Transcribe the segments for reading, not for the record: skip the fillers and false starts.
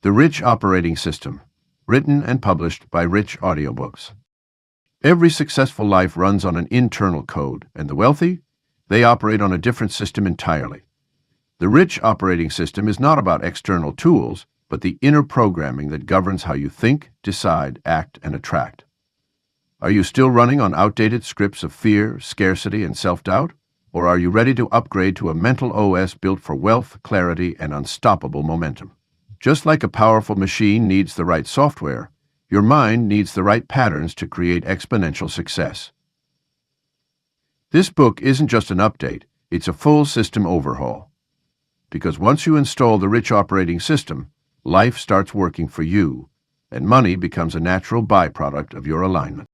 The Rich Operating System, written and published by Rich Audiobooks. Every successful life runs on an internal code, and the wealthy, they operate on a different system entirely. The Rich Operating System is not about external tools, but the inner programming that governs how you think, decide, act, and attract. Are you still running on outdated scripts of fear, scarcity, and self-doubt? Or are you ready to upgrade to a mental OS built for wealth, clarity, and unstoppable momentum? Just like a powerful machine needs the right software, your mind needs the right patterns to create exponential success. This book isn't just an update, it's a full system overhaul. Because once you install the Rich Operating System, life starts working for you, and money becomes a natural byproduct of your alignment.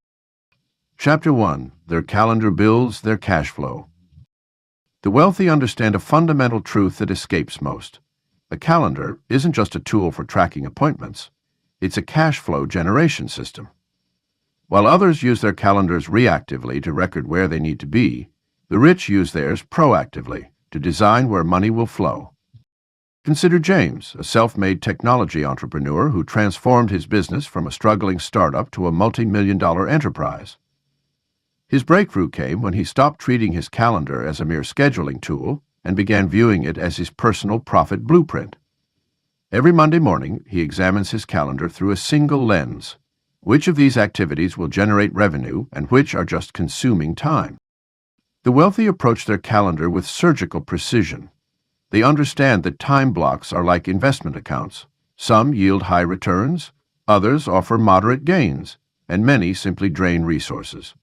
Chapter 1. Their calendar builds their cash flow. The wealthy understand a fundamental truth that escapes most. A calendar isn't just a tool for tracking appointments. It's a cash flow generation system. While others use their calendars reactively to record where they need to be, the rich use theirs proactively to design where money will flow. Consider James, a self-made technology entrepreneur who transformed his business from a struggling startup to a multi-million-dollar enterprise. His breakthrough came when he stopped treating his calendar as a mere scheduling tool and began viewing it as his personal profit blueprint. Every Monday morning, he examines his calendar through a single lens. Which of these activities will generate revenue and which are just consuming time? The wealthy approach their calendar with surgical precision. They understand that time blocks are like investment accounts. Some yield high returns, others offer moderate gains, and many simply drain resources.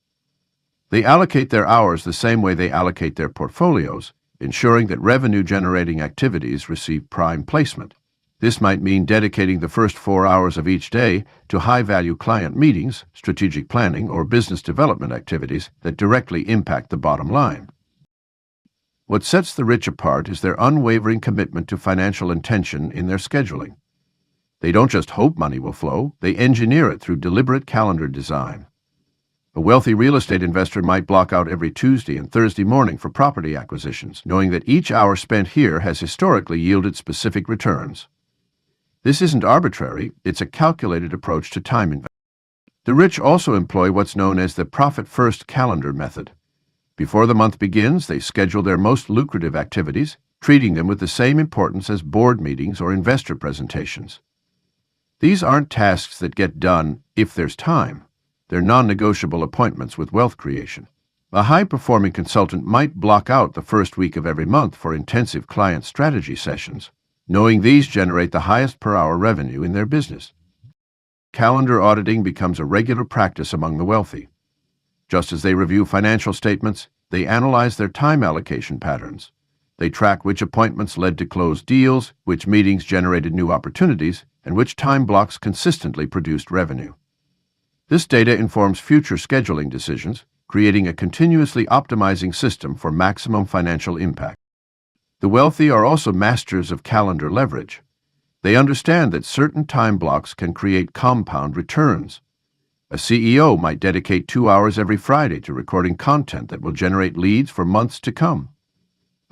They allocate their hours the same way they allocate their portfolios, ensuring that revenue-generating activities receive prime placement. This might mean dedicating the first 4 hours of each day to high-value client meetings, strategic planning, or business development activities that directly impact the bottom line. What sets the rich apart is their unwavering commitment to financial intention in their scheduling. They don't just hope money will flow, they engineer it through deliberate calendar design. A wealthy real estate investor might block out every Tuesday and Thursday morning for property acquisitions, knowing that each hour spent here has historically yielded specific returns. This isn't arbitrary, it's a calculated approach to time investment. The rich also employ what's known as the profit-first calendar method. Before the month begins, they schedule their most lucrative activities, treating them with the same importance as board meetings or investor presentations. These aren't tasks that get done if there's time. They're non-negotiable appointments with wealth creation. A high-performing consultant might block out the first week of every month for intensive client strategy sessions, knowing these generate the highest per-hour revenue in their business. Calendar auditing becomes a regular practice among the wealthy. Just as they review financial statements, they analyze their time allocation patterns. They track which appointments led to closed deals, which meetings generated new opportunities, and which time blocks consistently produced revenue. This data informs future scheduling decisions, creating a continuously optimizing system for maximum financial impact. The wealthy are also masters of calendar leverage. They understand that certain time blocks can create compound returns. A CEO might dedicate 2 hours every Friday to recording content that will generate leads for months to come.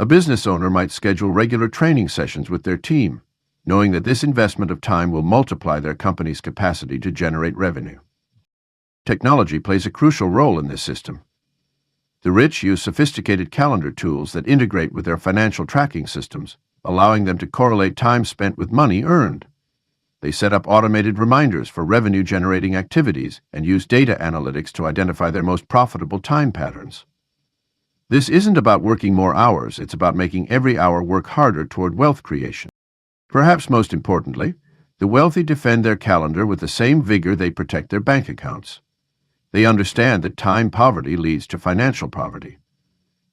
A business owner might schedule regular training sessions with their team, knowing that this investment of time will multiply their company's capacity to generate revenue. Technology plays a crucial role in this system. The rich use sophisticated calendar tools that integrate with their financial tracking systems, allowing them to correlate time spent with money earned. They set up automated reminders for revenue-generating activities and use data analytics to identify their most profitable time patterns. This isn't about working more hours, it's about making every hour work harder toward wealth creation. Perhaps most importantly, the wealthy defend their calendar with the same vigor they protect their bank accounts. They understand that time poverty leads to financial poverty.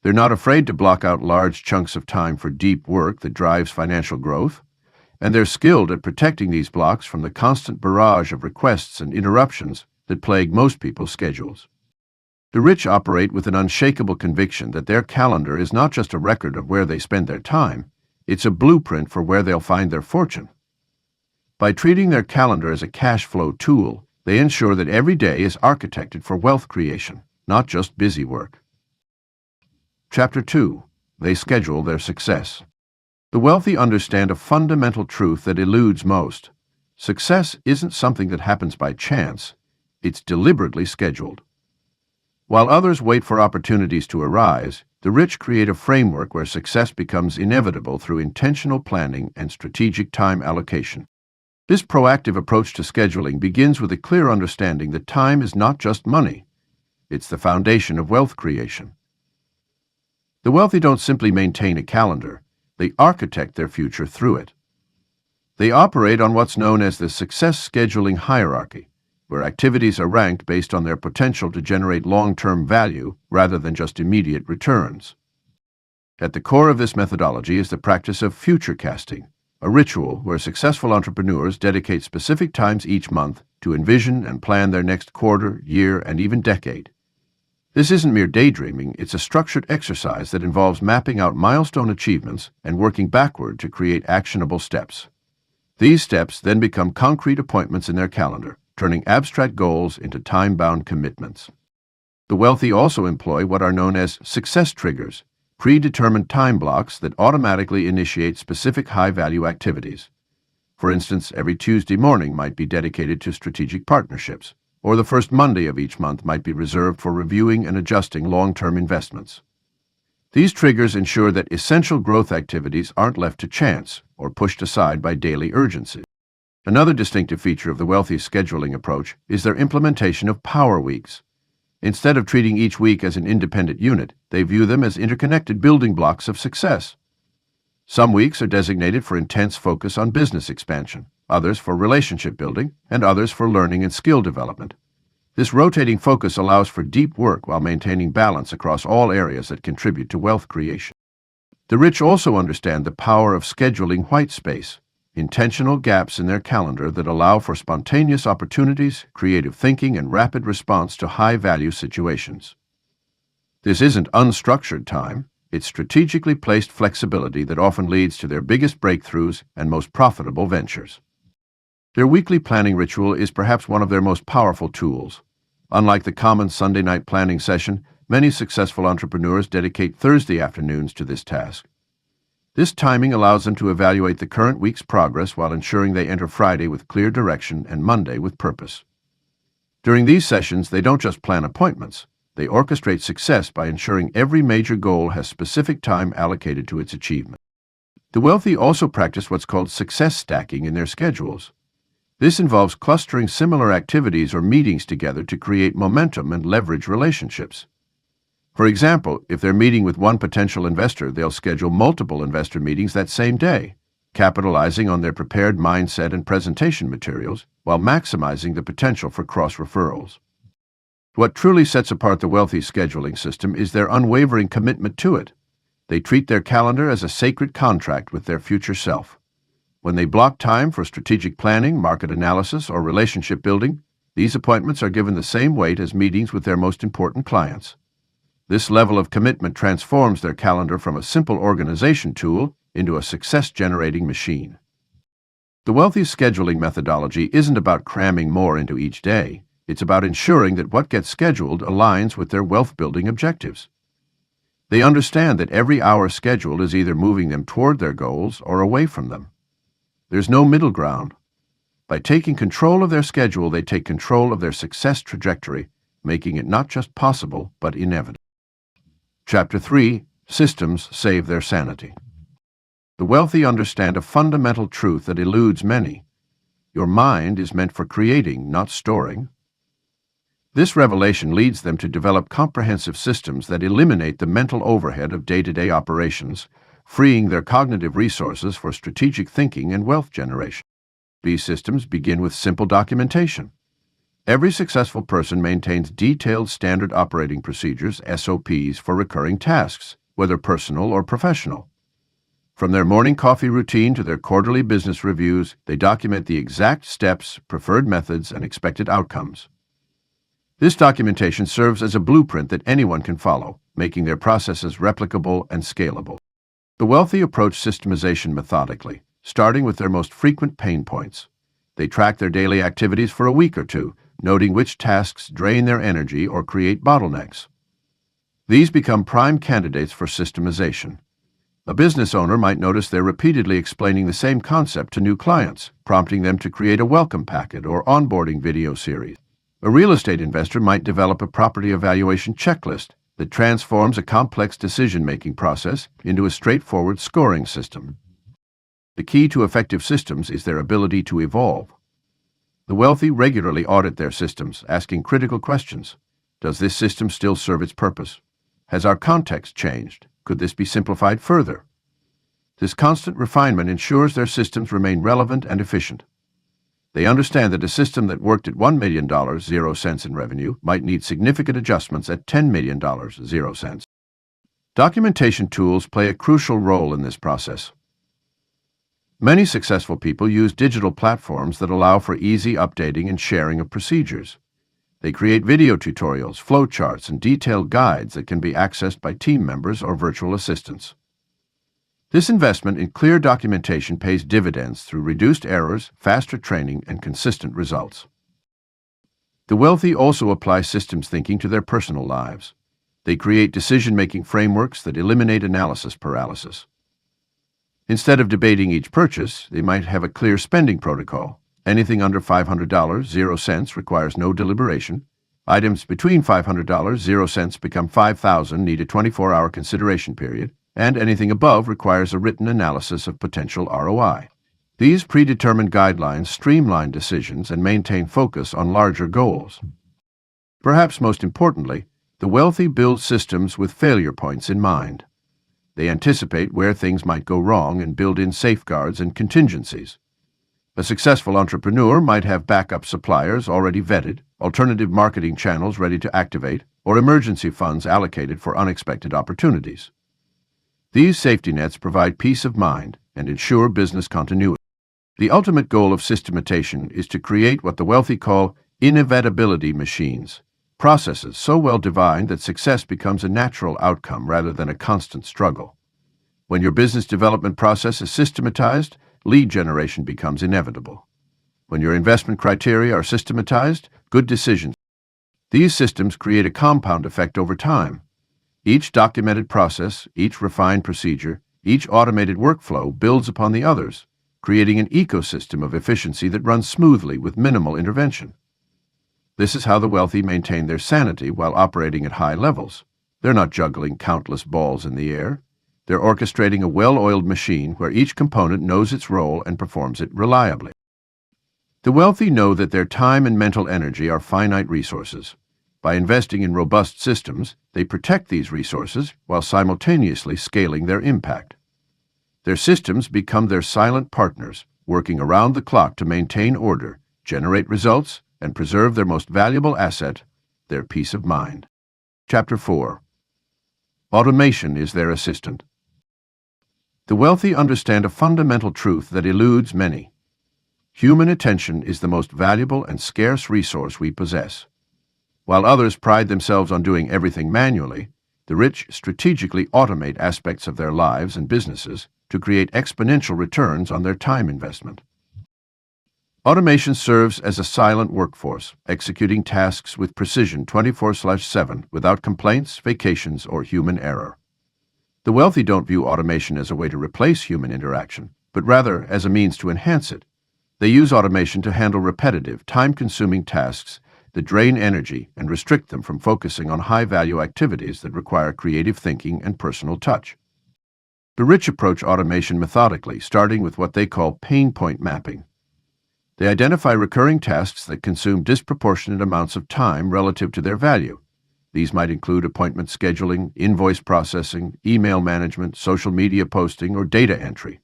They're not afraid to block out large chunks of time for deep work that drives financial growth, and they're skilled at protecting these blocks from the constant barrage of requests and interruptions that plague most people's schedules. The rich operate with an unshakable conviction that their calendar is not just a record of where they spend their time, it's a blueprint for where they'll find their fortune. By treating their calendar as a cash flow tool, they ensure that every day is architected for wealth creation, not just busy work. Chapter 2. They schedule their success. The wealthy understand a fundamental truth that eludes most. Success isn't something that happens by chance, it's deliberately scheduled. While others wait for opportunities to arise, the rich create a framework where success becomes inevitable through intentional planning and strategic time allocation. This proactive approach to scheduling begins with a clear understanding that time is not just money, it's the foundation of wealth creation. The wealthy don't simply maintain a calendar, they architect their future through it. They operate on what's known as the success scheduling hierarchy, where activities are ranked based on their potential to generate long-term value rather than just immediate returns. At the core of this methodology is the practice of future casting, a ritual where successful entrepreneurs dedicate specific times each month to envision and plan their next quarter, year, and even decade. This isn't mere daydreaming, it's a structured exercise that involves mapping out milestone achievements and working backward to create actionable steps. These steps then become concrete appointments in their calendar, turning abstract goals into time-bound commitments. The wealthy also employ what are known as success triggers, predetermined time blocks that automatically initiate specific high-value activities. For instance, every Tuesday morning might be dedicated to strategic partnerships, or the first Monday of each month might be reserved for reviewing and adjusting long-term investments. These triggers ensure that essential growth activities aren't left to chance or pushed aside by daily urgency. Another distinctive feature of the wealthy scheduling approach is their implementation of power weeks. Instead of treating each week as an independent unit, they view them as interconnected building blocks of success. Some weeks are designated for intense focus on business expansion, others for relationship building, and others for learning and skill development. This rotating focus allows for deep work while maintaining balance across all areas that contribute to wealth creation. The rich also understand the power of scheduling white space, intentional gaps in their calendar that allow for spontaneous opportunities, creative thinking, and rapid response to high-value situations. This isn't unstructured time, it's strategically placed flexibility that often leads to their biggest breakthroughs and most profitable ventures. Their weekly planning ritual is perhaps one of their most powerful tools. Unlike the common Sunday night planning session, many successful entrepreneurs dedicate Thursday afternoons to this task. This timing allows them to evaluate the current week's progress while ensuring they enter Friday with clear direction and Monday with purpose. During these sessions, they don't just plan appointments, they orchestrate success by ensuring every major goal has specific time allocated to its achievement. The wealthy also practice what's called success stacking in their schedules. This involves clustering similar activities or meetings together to create momentum and leverage relationships. For example, if they're meeting with one potential investor, they'll schedule multiple investor meetings that same day, capitalizing on their prepared mindset and presentation materials while maximizing the potential for cross-referrals. What truly sets apart the wealthy scheduling system is their unwavering commitment to it. They treat their calendar as a sacred contract with their future self. When they block time for strategic planning, market analysis, or relationship building, these appointments are given the same weight as meetings with their most important clients. This level of commitment transforms their calendar from a simple organization tool into a success-generating machine. The wealthy scheduling methodology isn't about cramming more into each day. It's about ensuring that what gets scheduled aligns with their wealth-building objectives. They understand that every hour scheduled is either moving them toward their goals or away from them. There's no middle ground. By taking control of their schedule, they take control of their success trajectory, making it not just possible, but inevitable. Chapter 3: Systems Save Their Sanity. The wealthy understand a fundamental truth that eludes many. Your mind is meant for creating, not storing. This revelation leads them to develop comprehensive systems that eliminate the mental overhead of day-to-day operations, freeing their cognitive resources for strategic thinking and wealth generation. These systems begin with simple documentation. Every successful person maintains detailed standard operating procedures, SOPs, for recurring tasks, whether personal or professional. From their morning coffee routine to their quarterly business reviews, they document the exact steps, preferred methods, and expected outcomes. This documentation serves as a blueprint that anyone can follow, making their processes replicable and scalable. The wealthy approach systemization methodically, starting with their most frequent pain points. They track their daily activities for a week or two, noting which tasks drain their energy or create bottlenecks. These become prime candidates for systemization. A business owner might notice they're repeatedly explaining the same concept to new clients, prompting them to create a welcome packet or onboarding video series. A real estate investor might develop a property evaluation checklist that transforms a complex decision-making process into a straightforward scoring system. The key to effective systems is their ability to evolve. The wealthy regularly audit their systems, asking critical questions. Does this system still serve its purpose? Has our context changed? Could this be simplified further? This constant refinement ensures their systems remain relevant and efficient. They understand that a system that worked at $1 million, 0 cents in revenue, might need significant adjustments at $10 million, 0 cents. Documentation tools play a crucial role in this process. Many successful people use digital platforms that allow for easy updating and sharing of procedures. They create video tutorials, flowcharts, and detailed guides that can be accessed by team members or virtual assistants. This investment in clear documentation pays dividends through reduced errors, faster training, and consistent results. The wealthy also apply systems thinking to their personal lives. They create decision-making frameworks that eliminate analysis paralysis. Instead of debating each purchase, they might have a clear spending protocol. Anything under $500, 0 cents, requires no deliberation. Items between $500, 0 cents, become $5,000, need a 24-hour consideration period, and anything above requires a written analysis of potential ROI. These predetermined guidelines streamline decisions and maintain focus on larger goals. Perhaps most importantly, the wealthy build systems with failure points in mind. They anticipate where things might go wrong and build in safeguards and contingencies. A successful entrepreneur might have backup suppliers already vetted, alternative marketing channels ready to activate, or emergency funds allocated for unexpected opportunities. These safety nets provide peace of mind and ensure business continuity. The ultimate goal of systematization is to create what the wealthy call inevitability machines, processes so well defined that success becomes a natural outcome rather than a constant struggle. When your business development process is systematized, lead generation becomes inevitable. When your investment criteria are systematized, good decisions. These systems create a compound effect over time. Each documented process, each refined procedure, each automated workflow builds upon the others, creating an ecosystem of efficiency that runs smoothly with minimal intervention. This is how the wealthy maintain their sanity while operating at high levels. They're not juggling countless balls in the air. They're orchestrating a well-oiled machine where each component knows its role and performs it reliably. The wealthy know that their time and mental energy are finite resources. By investing in robust systems, they protect these resources while simultaneously scaling their impact. Their systems become their silent partners, working around the clock to maintain order, generate results, and preserve their most valuable asset, their peace of mind. Chapter 4. Automation is their assistant. The wealthy understand a fundamental truth that eludes many. Human attention is the most valuable and scarce resource we possess. While others pride themselves on doing everything manually, the rich strategically automate aspects of their lives and businesses to create exponential returns on their time investment. Automation serves as a silent workforce, executing tasks with precision 24/7 without complaints, vacations, or human error. The wealthy don't view automation as a way to replace human interaction, but rather as a means to enhance it. They use automation to handle repetitive, time-consuming tasks that drain energy and restrict them from focusing on high-value activities that require creative thinking and personal touch. The rich approach automation methodically, starting with what they call pain point mapping. They identify recurring tasks that consume disproportionate amounts of time relative to their value. These might include appointment scheduling, invoice processing, email management, social media posting, or data entry.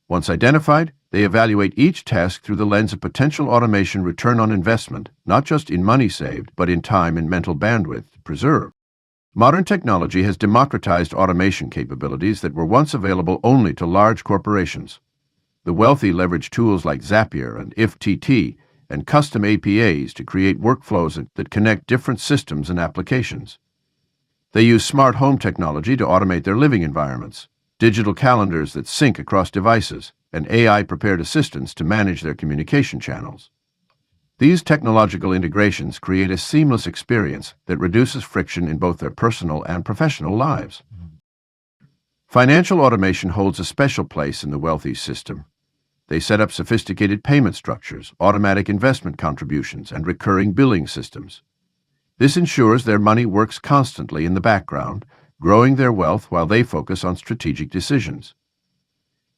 Once identified, they evaluate each task through the lens of potential automation return on investment, not just in money saved, but in time and mental bandwidth preserved. Modern technology has democratized automation capabilities that were once available only to large corporations. The wealthy leverage tools like Zapier and IFTT and custom APIs to create workflows that connect different systems and applications. They use smart home technology to automate their living environments, digital calendars that sync across devices, and AI-prepared assistants to manage their communication channels. These technological integrations create a seamless experience that reduces friction in both their personal and professional lives. Financial automation holds a special place in the wealthy system. They set up sophisticated payment structures, automatic investment contributions, and recurring billing systems. This ensures their money works constantly in the background, growing their wealth while they focus on strategic decisions.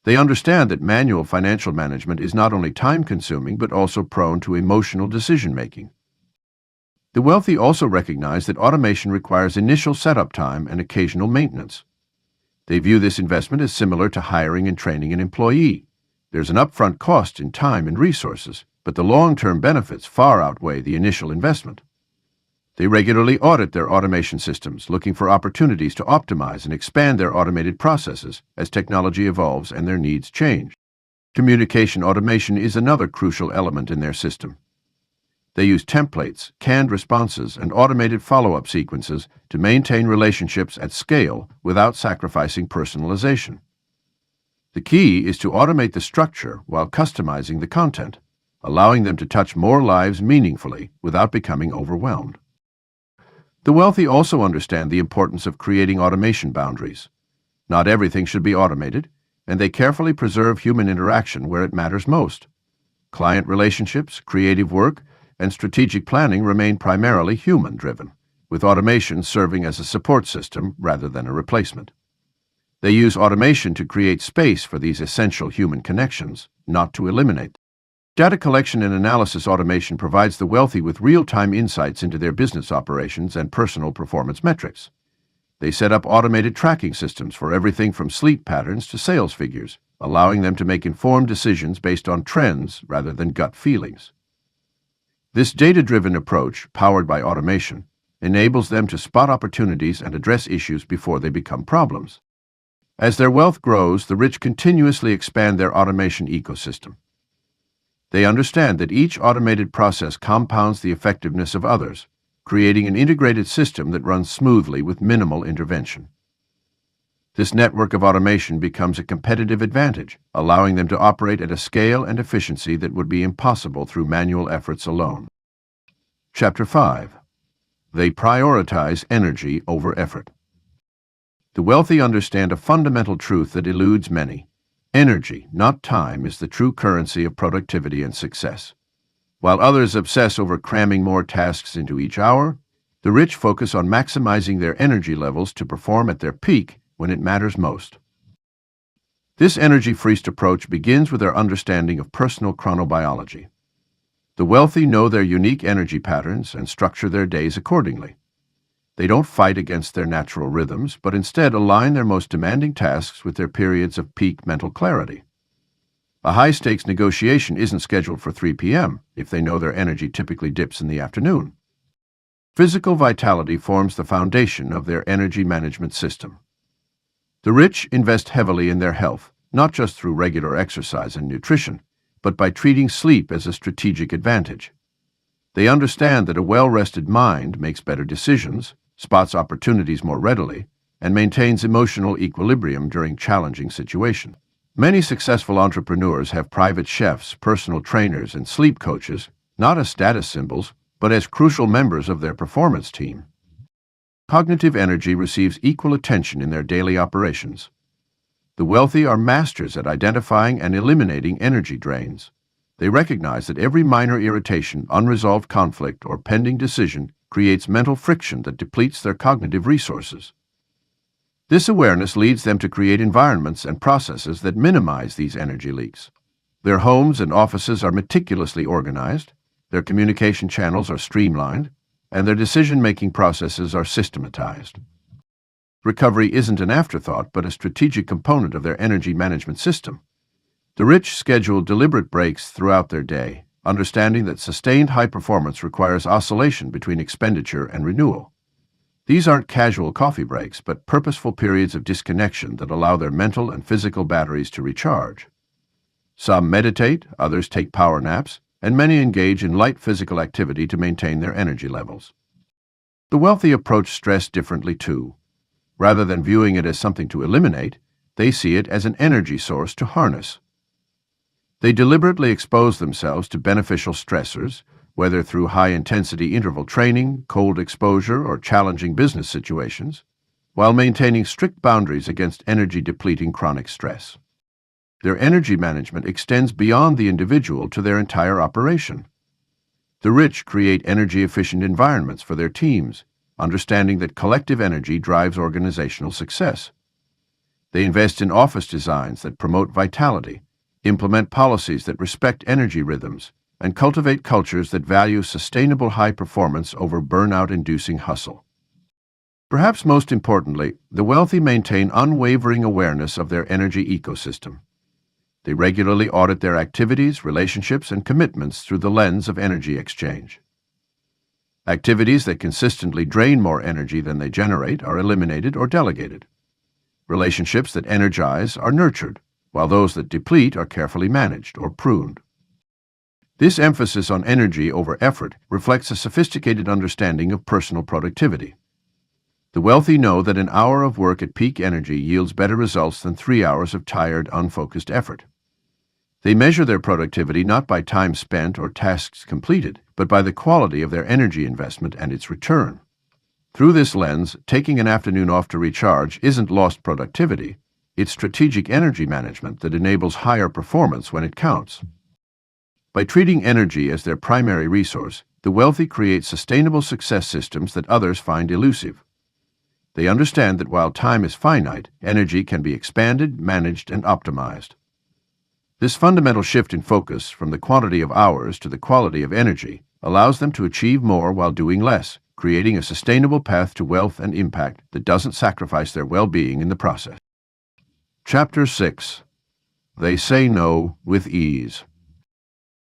They understand that manual financial management is not only time-consuming but also prone to emotional decision-making. The wealthy also recognize that automation requires initial setup time and occasional maintenance. They view this investment as similar to hiring and training an employee. There's an upfront cost in time and resources, but the long-term benefits far outweigh the initial investment. They regularly audit their automation systems, looking for opportunities to optimize and expand their automated processes as technology evolves and their needs change. Communication automation is another crucial element in their system. They use templates, canned responses, and automated follow-up sequences to maintain relationships at scale without sacrificing personalization. The key is to automate the structure while customizing the content, allowing them to touch more lives meaningfully without becoming overwhelmed. The wealthy also understand the importance of creating automation boundaries. Not everything should be automated, and they carefully preserve human interaction where it matters most. Client relationships, creative work, and strategic planning remain primarily human-driven, with automation serving as a support system rather than a replacement. They use automation to create space for these essential human connections, not to eliminate them. Data collection and analysis automation provides the wealthy with real-time insights into their business operations and personal performance metrics. They set up automated tracking systems for everything from sleep patterns to sales figures, allowing them to make informed decisions based on trends rather than gut feelings. This data-driven approach, powered by automation, enables them to spot opportunities and address issues before they become problems. As their wealth grows, the rich continuously expand their automation ecosystem. They understand that each automated process compounds the effectiveness of others, creating an integrated system that runs smoothly with minimal intervention. This network of automation becomes a competitive advantage, allowing them to operate at a scale and efficiency that would be impossible through manual efforts alone. Chapter 5. They prioritize energy over effort. The wealthy understand a fundamental truth that eludes many. Energy, not time, is the true currency of productivity and success. While others obsess over cramming more tasks into each hour, the rich focus on maximizing their energy levels to perform at their peak when it matters most. This energy-first approach begins with their understanding of personal chronobiology. The wealthy know their unique energy patterns and structure their days accordingly. They don't fight against their natural rhythms, but instead align their most demanding tasks with their periods of peak mental clarity. A high-stakes negotiation isn't scheduled for 3 p.m. if they know their energy typically dips in the afternoon. Physical vitality forms the foundation of their energy management system. The rich invest heavily in their health, not just through regular exercise and nutrition, but by treating sleep as a strategic advantage. They understand that a well-rested mind makes better decisions, spots opportunities more readily, and maintains emotional equilibrium during challenging situations. Many successful entrepreneurs have private chefs, personal trainers, and sleep coaches, not as status symbols, but as crucial members of their performance team. Cognitive energy receives equal attention in their daily operations. The wealthy are masters at identifying and eliminating energy drains. They recognize that every minor irritation, unresolved conflict, or pending decision creates mental friction that depletes their cognitive resources. This awareness leads them to create environments and processes that minimize these energy leaks. Their homes and offices are meticulously organized, their communication channels are streamlined, and their decision-making processes are systematized. Recovery isn't an afterthought, but a strategic component of their energy management system. The rich schedule deliberate breaks throughout their day, understanding that sustained high performance requires oscillation between expenditure and renewal. These aren't casual coffee breaks, but purposeful periods of disconnection that allow their mental and physical batteries to recharge. Some meditate, others take power naps, and many engage in light physical activity to maintain their energy levels. The wealthy approach stress differently too. Rather than viewing it as something to eliminate, they see it as an energy source to harness. They deliberately expose themselves to beneficial stressors, whether through high-intensity interval training, cold exposure, or challenging business situations. while maintaining strict boundaries against energy-depleting chronic stress. Their energy management extends beyond the individual to their entire operation. The rich create energy-efficient environments for their teams, understanding that collective energy drives organizational success. They invest in office designs that promote vitality, implement policies that respect energy rhythms, and cultivate cultures that value sustainable high performance over burnout-inducing hustle. Perhaps most importantly, the wealthy maintain unwavering awareness of their energy ecosystem. They regularly audit their activities, relationships, and commitments through the lens of energy exchange. Activities that consistently drain more energy than they generate are eliminated or delegated. Relationships that energize are nurtured, while those that deplete are carefully managed or pruned. This emphasis on energy over effort reflects a sophisticated understanding of personal productivity. The wealthy know that an hour of work at peak energy yields better results than 3 hours of tired, unfocused effort. They measure their productivity not by time spent or tasks completed, but by the quality of their energy investment and its return. Through this lens, taking an afternoon off to recharge isn't lost productivity, it's strategic energy management that enables higher performance when it counts. By treating energy as their primary resource, the wealthy create sustainable success systems that others find elusive. They understand that while time is finite, energy can be expanded, managed, and optimized. This fundamental shift in focus from the quantity of hours to the quality of energy allows them to achieve more while doing less, creating a sustainable path to wealth and impact that doesn't sacrifice their well-being in the process. Chapter 6. They say no with ease.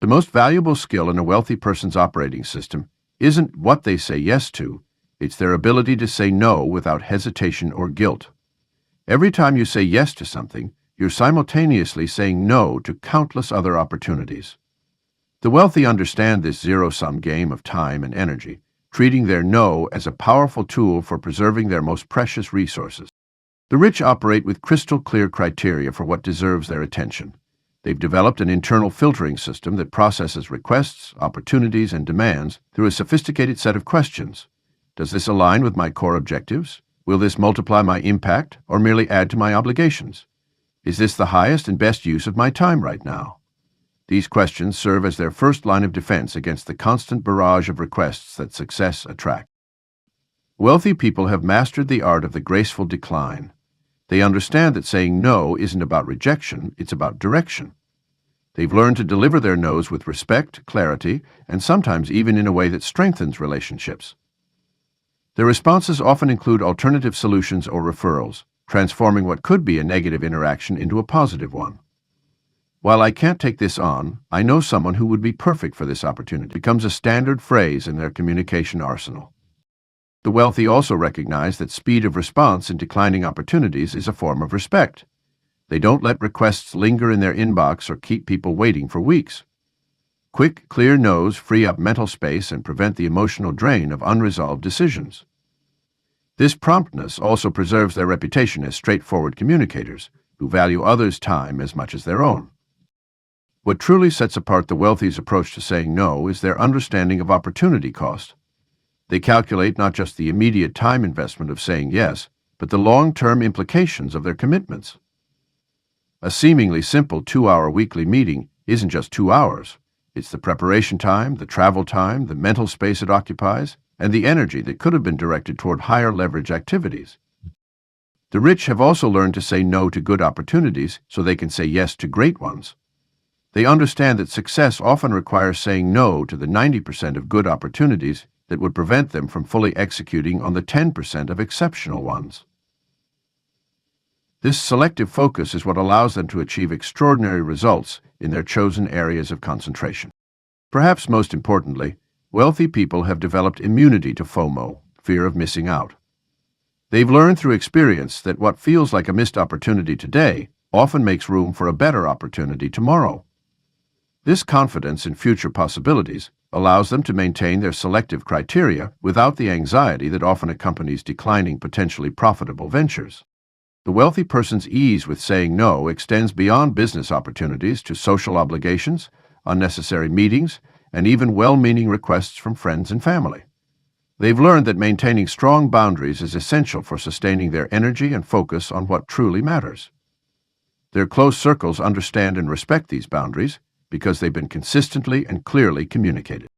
The most valuable skill in a wealthy person's operating system isn't what they say yes to, it's their ability to say no without hesitation or guilt. Every time you say yes to something, you're simultaneously saying no to countless other opportunities. The wealthy understand this zero-sum game of time and energy, treating their no as a powerful tool for preserving their most precious resources. The rich operate with crystal-clear criteria for what deserves their attention. They've developed an internal filtering system that processes requests, opportunities, and demands through a sophisticated set of questions. Does this align with my core objectives? Will this multiply my impact or merely add to my obligations? Is this the highest and best use of my time right now? These questions serve as their first line of defense against the constant barrage of requests that success attracts. Wealthy people have mastered the art of the graceful decline. They understand that saying no isn't about rejection, it's about direction. They've learned to deliver their no's with respect, clarity, and sometimes even in a way that strengthens relationships. Their responses often include alternative solutions or referrals, transforming what could be a negative interaction into a positive one. While I can't take this on, I know someone who would be perfect for this opportunity. It becomes a standard phrase in their communication arsenal. The wealthy also recognize that speed of response in declining opportunities is a form of respect. They don't let requests linger in their inbox or keep people waiting for weeks. Quick, clear no's free up mental space and prevent the emotional drain of unresolved decisions. This promptness also preserves their reputation as straightforward communicators who value others' time as much as their own. What truly sets apart the wealthy's approach to saying no is their understanding of opportunity cost. They calculate not just the immediate time investment of saying yes, but the long-term implications of their commitments. A seemingly simple 2-hour weekly meeting isn't just 2 hours. It's the preparation time, the travel time, the mental space it occupies, and the energy that could have been directed toward higher leverage activities. The rich have also learned to say no to good opportunities so they can say yes to great ones. They understand that success often requires saying no to the 90% of good opportunities that would prevent them from fully executing on the 10% of exceptional ones. This selective focus is what allows them to achieve extraordinary results in their chosen areas of concentration. Perhaps most importantly, wealthy people have developed immunity to FOMO, fear of missing out. They've learned through experience that what feels like a missed opportunity today often makes room for a better opportunity tomorrow. This confidence in future possibilities allows them to maintain their selective criteria without the anxiety that often accompanies declining potentially profitable ventures. The wealthy person's ease with saying no extends beyond business opportunities to social obligations, unnecessary meetings, and even well-meaning requests from friends and family. They've learned that maintaining strong boundaries is essential for sustaining their energy and focus on what truly matters. Their close circles understand and respect these boundaries because they've been consistently and clearly communicated.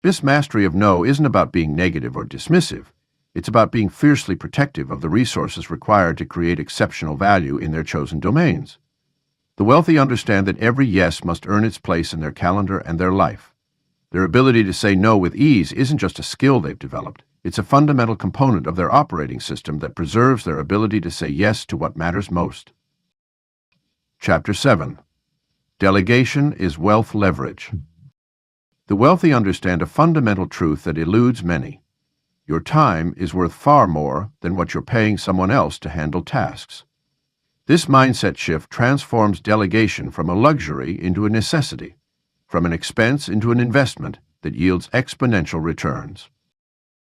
This mastery of no isn't about being negative or dismissive. It's about being fiercely protective of the resources required to create exceptional value in their chosen domains. The wealthy understand that every yes must earn its place in their calendar and their life. Their ability to say no with ease isn't just a skill they've developed. It's a fundamental component of their operating system that preserves their ability to say yes to what matters most. Chapter 7. Delegation is wealth leverage. The wealthy understand a fundamental truth that eludes many. Your time is worth far more than what you're paying someone else to handle tasks. This mindset shift transforms delegation from a luxury into a necessity, from an expense into an investment that yields exponential returns.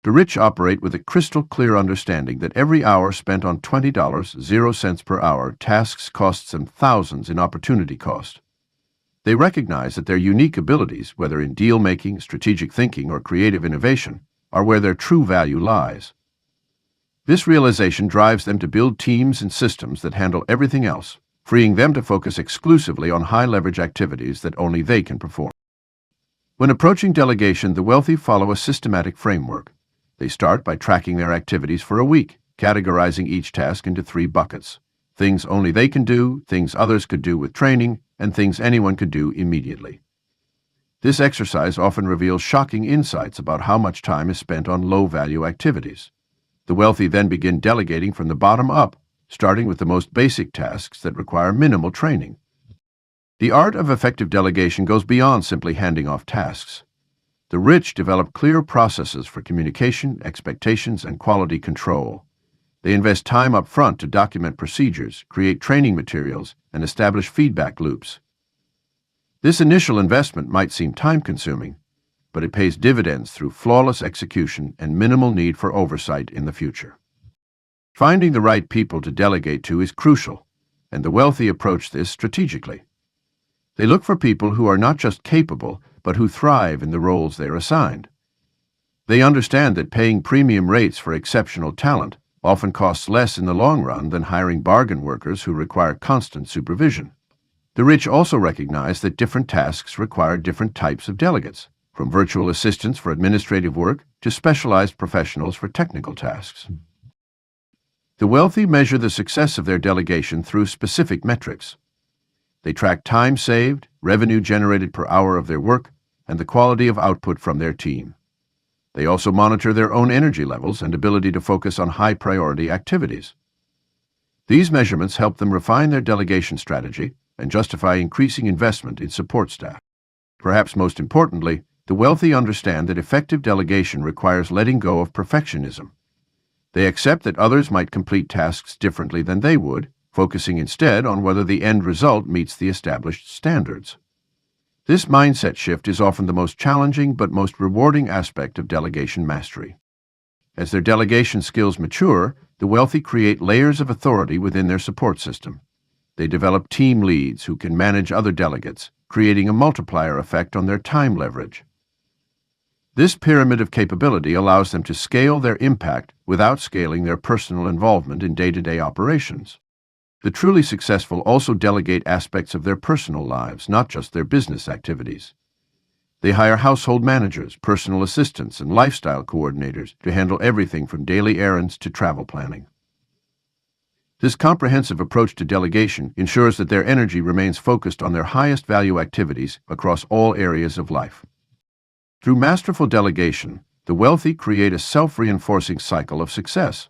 The rich operate with a crystal clear understanding that every hour spent on $20, 0 cents per hour, tasks costs them thousands in opportunity cost. They recognize that their unique abilities, whether in deal-making, strategic thinking, or creative innovation, are where their true value lies. This realization drives them to build teams and systems that handle everything else, freeing them to focus exclusively on high-leverage activities that only they can perform. When approaching delegation, the wealthy follow a systematic framework. They start by tracking their activities for a week, categorizing each task into 3 buckets: things only they can do, things others could do with training, and things anyone could do immediately. This exercise often reveals shocking insights about how much time is spent on low-value activities. The wealthy then begin delegating from the bottom up, starting with the most basic tasks that require minimal training. The art of effective delegation goes beyond simply handing off tasks. The rich develop clear processes for communication, expectations, and quality control. They invest time up front to document procedures, create training materials, and establish feedback loops. This initial investment might seem time-consuming, but it pays dividends through flawless execution and minimal need for oversight in the future. Finding the right people to delegate to is crucial, and the wealthy approach this strategically. They look for people who are not just capable, but who thrive in the roles they're assigned. They understand that paying premium rates for exceptional talent often costs less in the long run than hiring bargain workers who require constant supervision. The rich also recognize that different tasks require different types of delegates, from virtual assistants for administrative work to specialized professionals for technical tasks. The wealthy measure the success of their delegation through specific metrics. They track time saved, revenue generated per hour of their work, and the quality of output from their team. They also monitor their own energy levels and ability to focus on high-priority activities. These measurements help them refine their delegation strategy and justify increasing investment in support staff. Perhaps most importantly, the wealthy understand that effective delegation requires letting go of perfectionism. They accept that others might complete tasks differently than they would, focusing instead on whether the end result meets the established standards. This mindset shift is often the most challenging but most rewarding aspect of delegation mastery. As their delegation skills mature, the wealthy create layers of authority within their support system. They develop team leads who can manage other delegates, creating a multiplier effect on their time leverage. This pyramid of capability allows them to scale their impact without scaling their personal involvement in day-to-day operations. The truly successful also delegate aspects of their personal lives, not just their business activities. They hire household managers, personal assistants, and lifestyle coordinators to handle everything from daily errands to travel planning. This comprehensive approach to delegation ensures that their energy remains focused on their highest value activities across all areas of life. Through masterful delegation, the wealthy create a self-reinforcing cycle of success.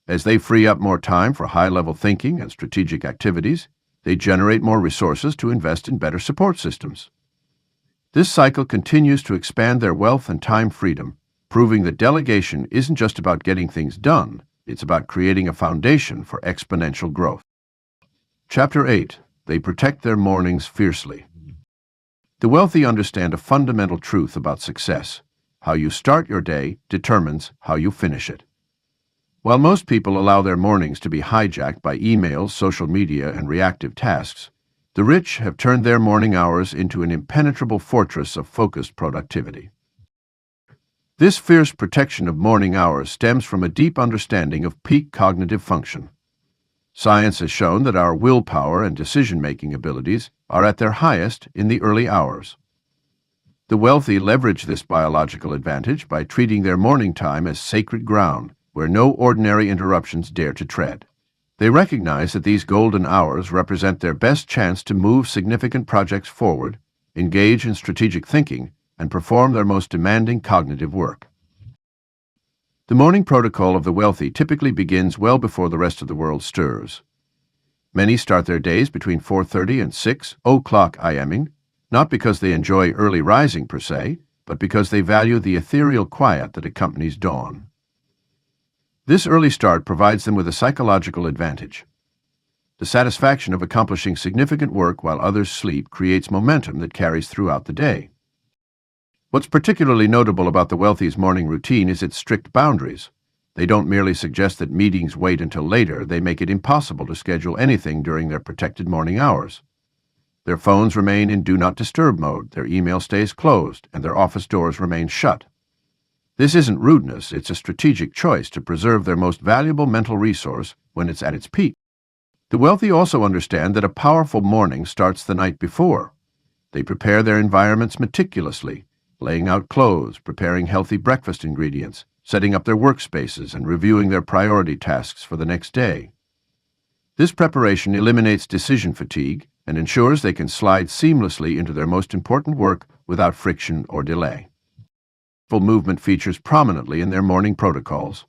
As they free up more time for high-level thinking and strategic activities, they generate more resources to invest in better support systems. This cycle continues to expand their wealth and time freedom, proving that delegation isn't just about getting things done, it's about creating a foundation for exponential growth. Chapter 8. They protect their mornings fiercely. The wealthy understand a fundamental truth about success. How you start your day determines how you finish it. While most people allow their mornings to be hijacked by emails, social media, and reactive tasks, the rich have turned their morning hours into an impenetrable fortress of focused productivity. This fierce protection of morning hours stems from a deep understanding of peak cognitive function. Science has shown that our willpower and decision-making abilities are at their highest in the early hours. The wealthy leverage this biological advantage by treating their morning time as sacred ground, where no ordinary interruptions dare to tread. They recognize that these golden hours represent their best chance to move significant projects forward, engage in strategic thinking, and perform their most demanding cognitive work. The morning protocol of the wealthy typically begins well before the rest of the world stirs. Many start their days between 4:30 and 6:00 IMing, not because they enjoy early rising per se, but because they value the ethereal quiet that accompanies dawn. This early start provides them with a psychological advantage. The satisfaction of accomplishing significant work while others sleep creates momentum that carries throughout the day. What's particularly notable about the wealthy's morning routine is its strict boundaries. They don't merely suggest that meetings wait until later, they make it impossible to schedule anything during their protected morning hours. Their phones remain in do not disturb mode, their email stays closed, and their office doors remain shut. This isn't rudeness, it's a strategic choice to preserve their most valuable mental resource when it's at its peak. The wealthy also understand that a powerful morning starts the night before. They prepare their environments meticulously, laying out clothes, preparing healthy breakfast ingredients, setting up their workspaces, and reviewing their priority tasks for the next day. This preparation eliminates decision fatigue and ensures they can slide seamlessly into their most important work without friction or delay. Movement features prominently in their morning protocols.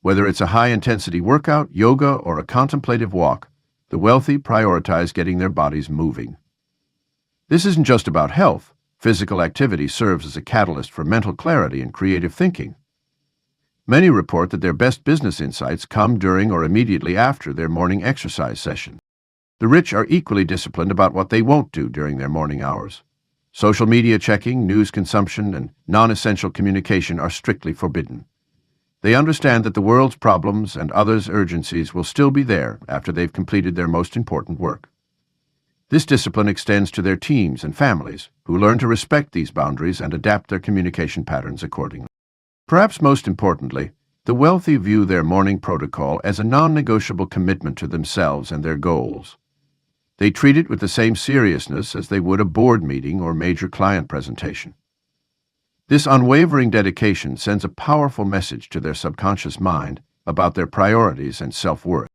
Whether it's a high-intensity workout, yoga, or a contemplative walk, the wealthy prioritize getting their bodies moving. This isn't just about health. Physical activity serves as a catalyst for mental clarity and creative thinking. Many report that their best business insights come during or immediately after their morning exercise session. The rich are equally disciplined about what they won't do during their morning hours. Social media checking, news consumption, and non-essential communication are strictly forbidden. They understand that the world's problems and others' urgencies will still be there after they've completed their most important work. This discipline extends to their teams and families, who learn to respect these boundaries and adapt their communication patterns accordingly. Perhaps most importantly, the wealthy view their morning protocol as a non-negotiable commitment to themselves and their goals. They treat it with the same seriousness as they would a board meeting or major client presentation. This unwavering dedication sends a powerful message to their subconscious mind about their priorities and self-worth.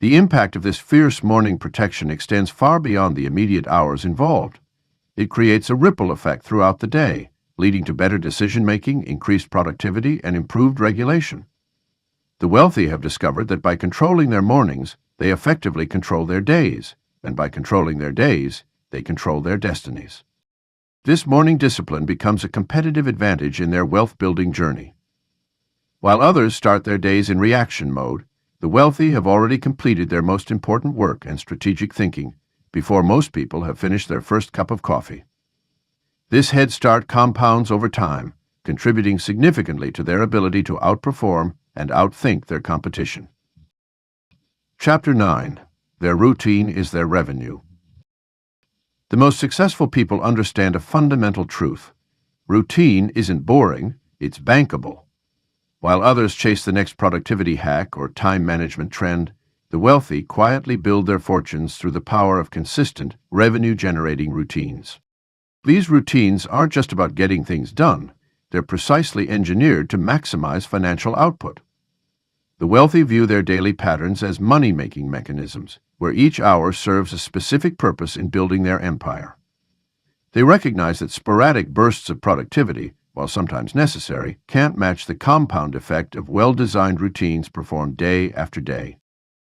The impact of this fierce morning protection extends far beyond the immediate hours involved. It creates a ripple effect throughout the day, leading to better decision-making, increased productivity, and improved regulation. The wealthy have discovered that by controlling their mornings, they effectively control their days, and by controlling their days, they control their destinies. This morning discipline becomes a competitive advantage in their wealth-building journey. While others start their days in reaction mode, the wealthy have already completed their most important work and strategic thinking before most people have finished their first cup of coffee. This head start compounds over time, contributing significantly to their ability to outperform and outthink their competition. Chapter 9. Their routine is their revenue. The most successful people understand a fundamental truth. Routine isn't boring, it's bankable. While others chase the next productivity hack or time management trend, the wealthy quietly build their fortunes through the power of consistent, revenue-generating routines. These routines aren't just about getting things done, they're precisely engineered to maximize financial output. The wealthy view their daily patterns as money-making mechanisms, where each hour serves a specific purpose in building their empire. They recognize that sporadic bursts of productivity, while sometimes necessary, can't match the compound effect of well-designed routines performed day after day.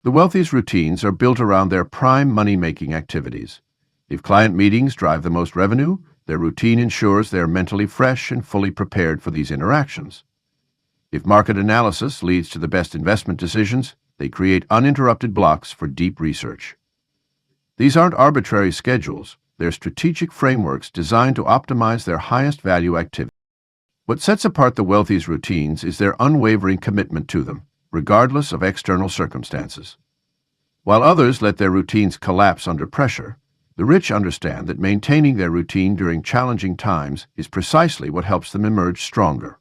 The wealthy's routines are built around their prime money-making activities. If client meetings drive the most revenue, their routine ensures they are mentally fresh and fully prepared for these interactions. If market analysis leads to the best investment decisions, they create uninterrupted blocks for deep research. These aren't arbitrary schedules, they're strategic frameworks designed to optimize their highest value activities. What sets apart the wealthy's routines is their unwavering commitment to them, regardless of external circumstances. While others let their routines collapse under pressure, the rich understand that maintaining their routine during challenging times is precisely what helps them emerge stronger.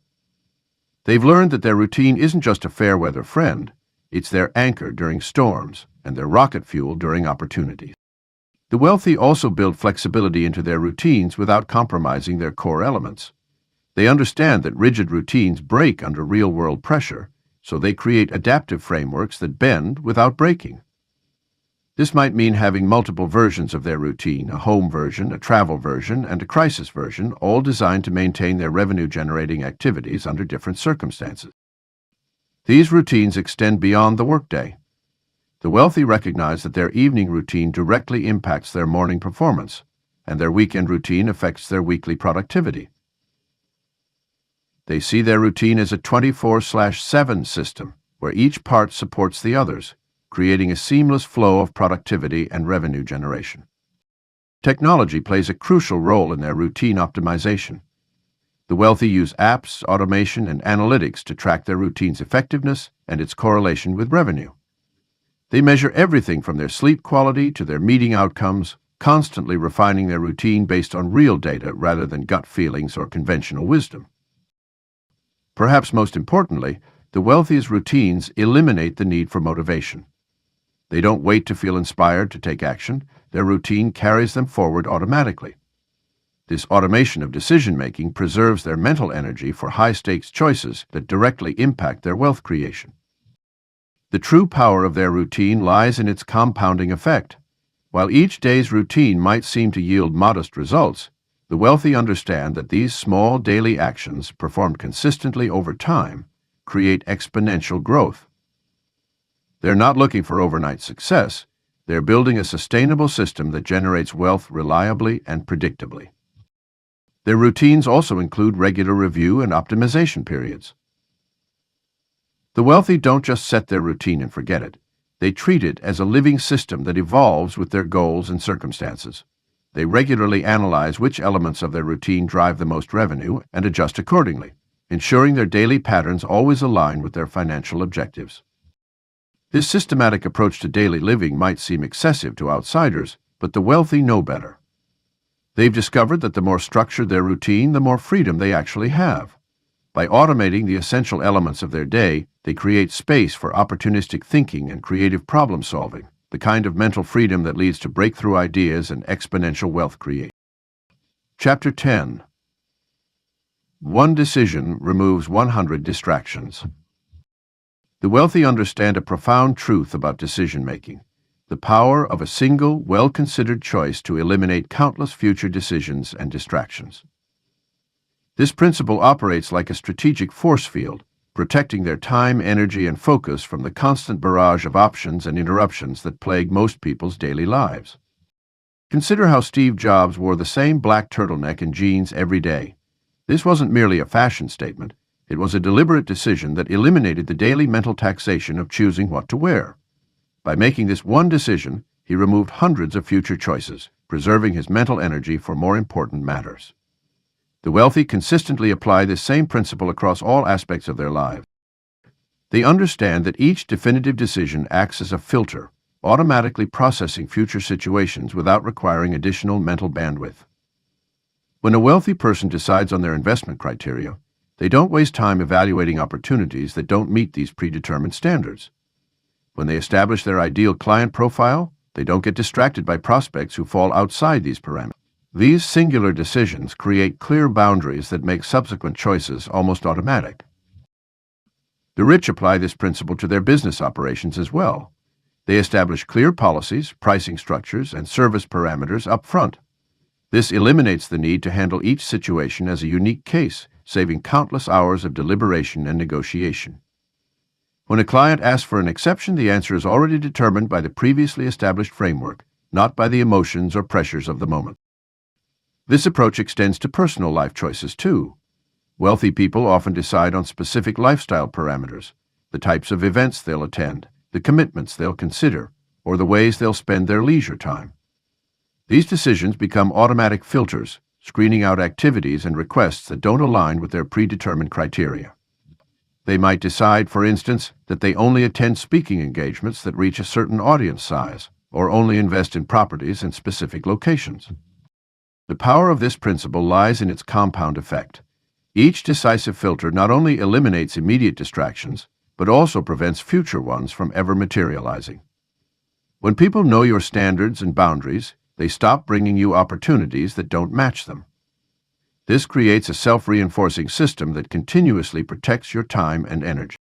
They've learned that their routine isn't just a fair weather friend, it's their anchor during storms and their rocket fuel during opportunities. The wealthy also build flexibility into their routines without compromising their core elements. They understand that rigid routines break under real-world pressure, so they create adaptive frameworks that bend without breaking. This might mean having multiple versions of their routine, a home version, a travel version, and a crisis version, all designed to maintain their revenue-generating activities under different circumstances. These routines extend beyond the workday. The wealthy recognize that their evening routine directly impacts their morning performance, and their weekend routine affects their weekly productivity. They see their routine as a 24/7 system, where each part supports the others, creating a seamless flow of productivity and revenue generation. Technology plays a crucial role in their routine optimization. The wealthy use apps, automation, and analytics to track their routine's effectiveness and its correlation with revenue. They measure everything from their sleep quality to their meeting outcomes, constantly refining their routine based on real data rather than gut feelings or conventional wisdom. Perhaps most importantly, the wealthy's routines eliminate the need for motivation. They don't wait to feel inspired to take action. Their routine carries them forward automatically. This automation of decision-making preserves their mental energy for high-stakes choices that directly impact their wealth creation. The true power of their routine lies in its compounding effect. While each day's routine might seem to yield modest results, the wealthy understand that these small daily actions, performed consistently over time, create exponential growth. They're not looking for overnight success. They're building a sustainable system that generates wealth reliably and predictably. Their routines also include regular review and optimization periods. The wealthy don't just set their routine and forget it. They treat it as a living system that evolves with their goals and circumstances. They regularly analyze which elements of their routine drive the most revenue and adjust accordingly, ensuring their daily patterns always align with their financial objectives. This systematic approach to daily living might seem excessive to outsiders, but the wealthy know better. They've discovered that the more structured their routine, the more freedom they actually have. By automating the essential elements of their day, they create space for opportunistic thinking and creative problem-solving, the kind of mental freedom that leads to breakthrough ideas and exponential wealth creation. Chapter 10. One decision removes 100 distractions. The wealthy understand a profound truth about decision-making, the power of a single, well-considered choice to eliminate countless future decisions and distractions. This principle operates like a strategic force field, protecting their time, energy, and focus from the constant barrage of options and interruptions that plague most people's daily lives. Consider how Steve Jobs wore the same black turtleneck and jeans every day. This wasn't merely a fashion statement. It was a deliberate decision that eliminated the daily mental taxation of choosing what to wear. By making this one decision, he removed hundreds of future choices, preserving his mental energy for more important matters. The wealthy consistently apply this same principle across all aspects of their lives. They understand that each definitive decision acts as a filter, automatically processing future situations without requiring additional mental bandwidth. When a wealthy person decides on their investment criteria, they don't waste time evaluating opportunities that don't meet these predetermined standards. When they establish their ideal client profile, they don't get distracted by prospects who fall outside these parameters. These singular decisions create clear boundaries that make subsequent choices almost automatic. The rich apply this principle to their business operations as well. They establish clear policies, pricing structures, and service parameters up front. This eliminates the need to handle each situation as a unique case, saving countless hours of deliberation and negotiation. When a client asks for an exception, the answer is already determined by the previously established framework, not by the emotions or pressures of the moment. This approach extends to personal life choices, too. Wealthy people often decide on specific lifestyle parameters, the types of events they'll attend, the commitments they'll consider, or the ways they'll spend their leisure time. These decisions become automatic filters, screening out activities and requests that don't align with their predetermined criteria. They might decide, for instance, that they only attend speaking engagements that reach a certain audience size, or only invest in properties in specific locations. The power of this principle lies in its compound effect. Each decisive filter not only eliminates immediate distractions, but also prevents future ones from ever materializing. When people know your standards and boundaries, they stop bringing you opportunities that don't match them. This creates a self-reinforcing system that continuously protects your time and energy.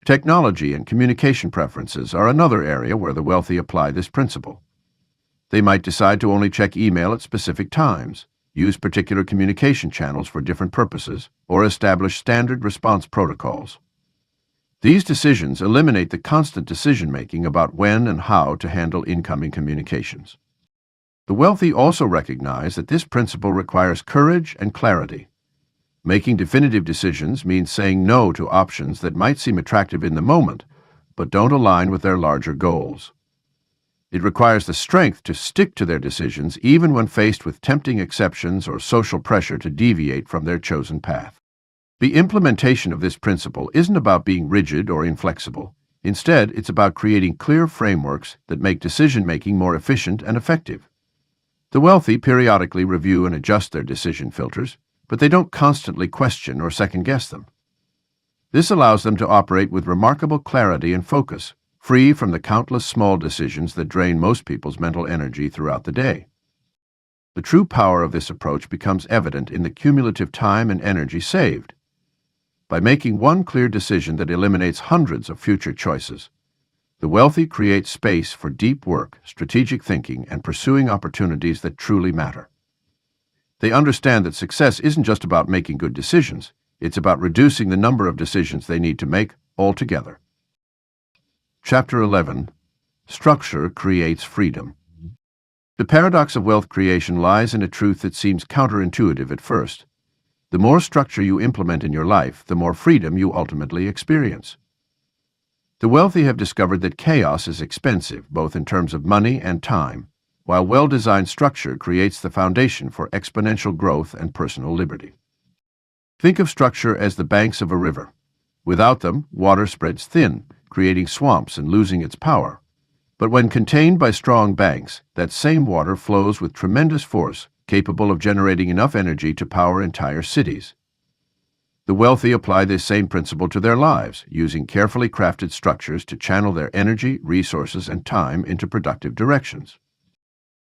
Technology and communication preferences are another area where the wealthy apply this principle. They might decide to only check email at specific times, use particular communication channels for different purposes, or establish standard response protocols. These decisions eliminate the constant decision-making about when and how to handle incoming communications. The wealthy also recognize that this principle requires courage and clarity. Making definitive decisions means saying no to options that might seem attractive in the moment, but don't align with their larger goals. It requires the strength to stick to their decisions even when faced with tempting exceptions or social pressure to deviate from their chosen path. The implementation of this principle isn't about being rigid or inflexible. Instead, it's about creating clear frameworks that make decision-making more efficient and effective. The wealthy periodically review and adjust their decision filters, but they don't constantly question or second-guess them. This allows them to operate with remarkable clarity and focus, free from the countless small decisions that drain most people's mental energy throughout the day. The true power of this approach becomes evident in the cumulative time and energy saved. By making one clear decision that eliminates hundreds of future choices, the wealthy create space for deep work, strategic thinking, and pursuing opportunities that truly matter. They understand that success isn't just about making good decisions, it's about reducing the number of decisions they need to make altogether. Chapter 11. Structure creates freedom. The paradox of wealth creation lies in a truth that seems counterintuitive at first. The more structure you implement in your life, the more freedom you ultimately experience. The wealthy have discovered that chaos is expensive, both in terms of money and time, while well-designed structure creates the foundation for exponential growth and personal liberty. Think of structure as the banks of a river. Without them, water spreads thin, creating swamps and losing its power. But when contained by strong banks, that same water flows with tremendous force, capable of generating enough energy to power entire cities. The wealthy apply this same principle to their lives, using carefully crafted structures to channel their energy, resources, and time into productive directions.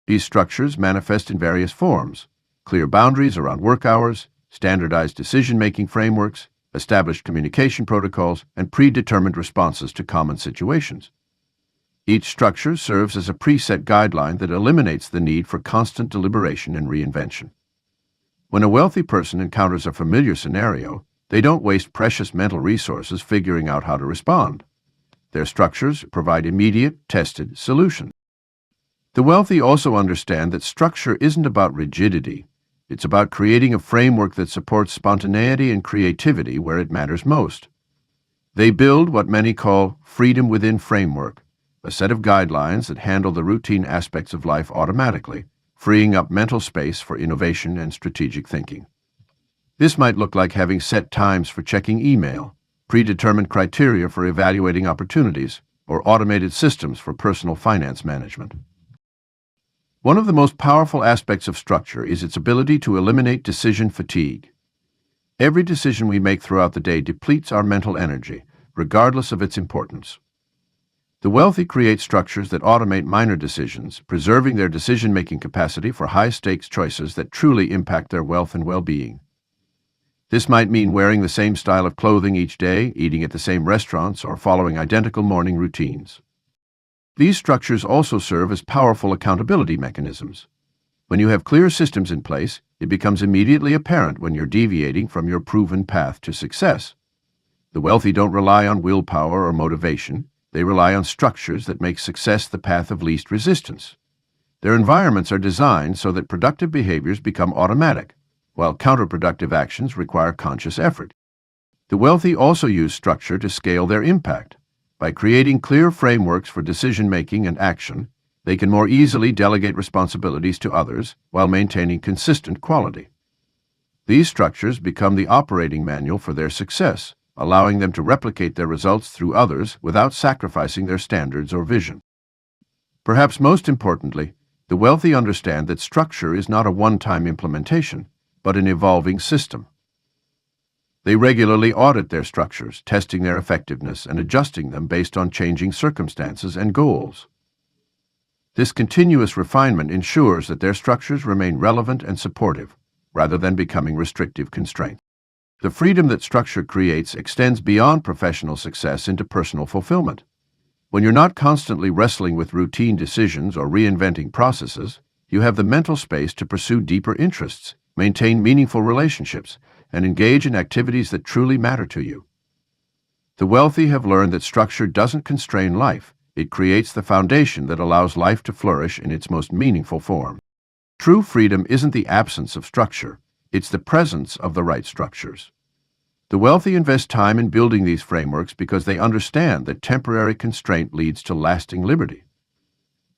These structures manifest in various forms: clear boundaries around work hours, standardized decision-making frameworks, established communication protocols, and predetermined responses to common situations. Each structure serves as a preset guideline that eliminates the need for constant deliberation and reinvention. When a wealthy person encounters a familiar scenario, they don't waste precious mental resources figuring out how to respond. Their structures provide immediate, tested solutions. The wealthy also understand that structure isn't about rigidity. It's about creating a framework that supports spontaneity and creativity where it matters most. They build what many call freedom within framework, a set of guidelines that handle the routine aspects of life automatically, freeing up mental space for innovation and strategic thinking. This might look like having set times for checking email, predetermined criteria for evaluating opportunities, or automated systems for personal finance management. One of the most powerful aspects of structure is its ability to eliminate decision fatigue. Every decision we make throughout the day depletes our mental energy, regardless of its importance. The wealthy create structures that automate minor decisions, preserving their decision-making capacity for high-stakes choices that truly impact their wealth and well-being. This might mean wearing the same style of clothing each day, eating at the same restaurants, or following identical morning routines. These structures also serve as powerful accountability mechanisms. When you have clear systems in place, it becomes immediately apparent when you're deviating from your proven path to success. The wealthy don't rely on willpower or motivation. They rely on structures that make success the path of least resistance. Their environments are designed so that productive behaviors become automatic, while counterproductive actions require conscious effort. The wealthy also use structure to scale their impact. By creating clear frameworks for decision-making and action, they can more easily delegate responsibilities to others while maintaining consistent quality. These structures become the operating manual for their success, allowing them to replicate their results through others without sacrificing their standards or vision. Perhaps most importantly, the wealthy understand that structure is not a one-time implementation, but an evolving system. They regularly audit their structures, testing their effectiveness and adjusting them based on changing circumstances and goals. This continuous refinement ensures that their structures remain relevant and supportive, rather than becoming restrictive constraints. The freedom that structure creates extends beyond professional success into personal fulfillment. When you're not constantly wrestling with routine decisions or reinventing processes, you have the mental space to pursue deeper interests, maintain meaningful relationships, and engage in activities that truly matter to you. The wealthy have learned that structure doesn't constrain life. It creates the foundation that allows life to flourish in its most meaningful form. True freedom isn't the absence of structure, it's the presence of the right structures. The wealthy invest time in building these frameworks because they understand that temporary constraint leads to lasting liberty.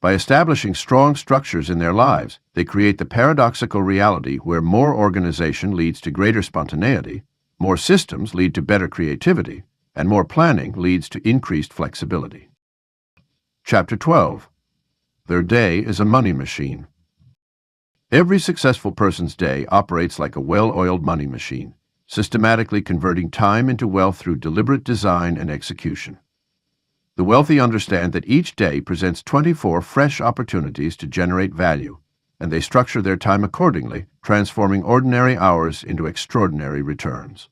By establishing strong structures in their lives, they create the paradoxical reality where more organization leads to greater spontaneity, more systems lead to better creativity, and more planning leads to increased flexibility. Chapter 12. Their day is a money machine. Every successful person's day operates like a well-oiled money machine, systematically converting time into wealth through deliberate design and execution. The wealthy understand that each day presents 24 fresh opportunities to generate value, and they structure their time accordingly, transforming ordinary hours into extraordinary returns.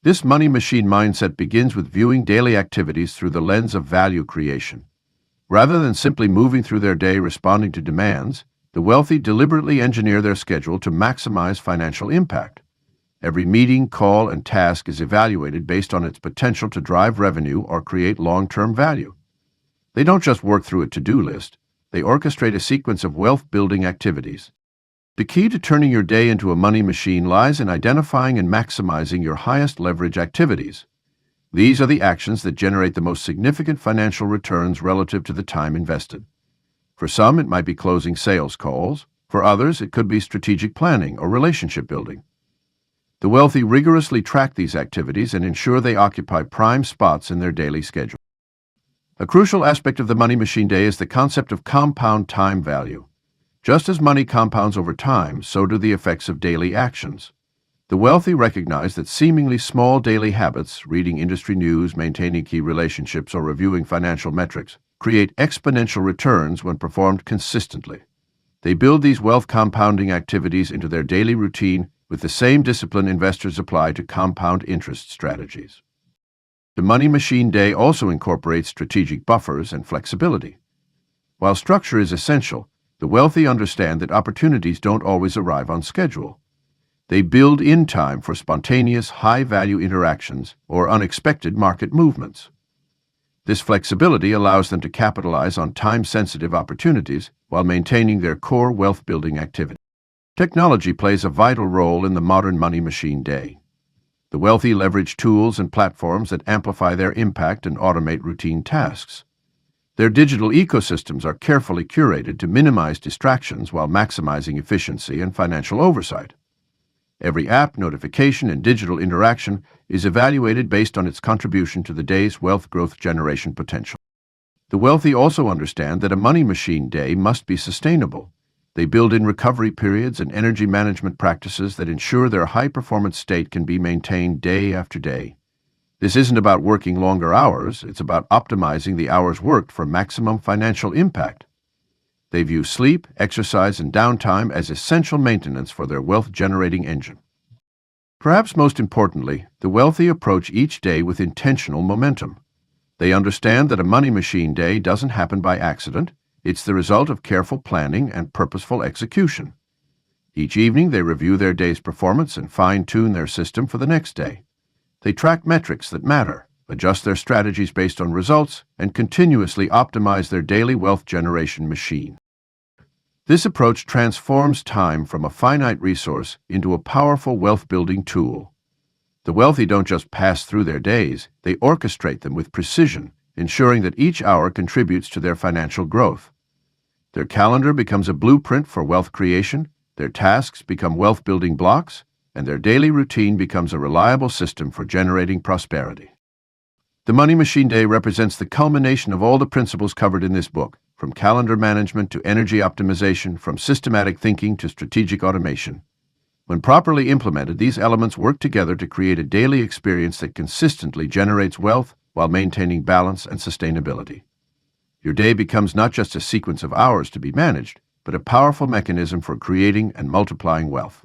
This money machine mindset begins with viewing daily activities through the lens of value creation. Rather than simply moving through their day responding to demands, the wealthy deliberately engineer their schedule to maximize financial impact. Every meeting, call, and task is evaluated based on its potential to drive revenue or create long-term value. They don't just work through a to-do list, they orchestrate a sequence of wealth-building activities. The key to turning your day into a money machine lies in identifying and maximizing your highest leverage activities. These are the actions that generate the most significant financial returns relative to the time invested. For some, it might be closing sales calls. For others, it could be strategic planning or relationship building. The wealthy rigorously track these activities and ensure they occupy prime spots in their daily schedule. A crucial aspect of the money machine day is the concept of compound time value. Just as money compounds over time, so do the effects of daily actions. The wealthy recognize that seemingly small daily habits, reading industry news, maintaining key relationships, or reviewing financial metrics, create exponential returns when performed consistently. They build these wealth compounding activities into their daily routine with the same discipline investors apply to compound interest strategies. The money machine day also incorporates strategic buffers and flexibility. While structure is essential, the wealthy understand that opportunities don't always arrive on schedule. They build in time for spontaneous, high-value interactions or unexpected market movements. This flexibility allows them to capitalize on time-sensitive opportunities while maintaining their core wealth-building activity. Technology plays a vital role in the modern money machine day. The wealthy leverage tools and platforms that amplify their impact and automate routine tasks. Their digital ecosystems are carefully curated to minimize distractions while maximizing efficiency and financial oversight. Every app, notification, and digital interaction is evaluated based on its contribution to the day's wealth growth generation potential. The wealthy also understand that a money machine day must be sustainable. They build in recovery periods and energy management practices that ensure their high-performance state can be maintained day after day. This isn't about working longer hours, it's about optimizing the hours worked for maximum financial impact. They view sleep, exercise, and downtime as essential maintenance for their wealth-generating engine. Perhaps most importantly, the wealthy approach each day with intentional momentum. They understand that a money machine day doesn't happen by accident. It's the result of careful planning and purposeful execution. Each evening, they review their day's performance and fine-tune their system for the next day. They track metrics that matter, adjust their strategies based on results, and continuously optimize their daily wealth generation machine. This approach transforms time from a finite resource into a powerful wealth-building tool. The wealthy don't just pass through their days, they orchestrate them with precision, ensuring that each hour contributes to their financial growth. Their calendar becomes a blueprint for wealth creation, their tasks become wealth-building blocks, and their daily routine becomes a reliable system for generating prosperity. The Money Machine Day represents the culmination of all the principles covered in this book, from calendar management to energy optimization, from systematic thinking to strategic automation. When properly implemented, these elements work together to create a daily experience that consistently generates wealth while maintaining balance and sustainability. Your day becomes not just a sequence of hours to be managed, but a powerful mechanism for creating and multiplying wealth.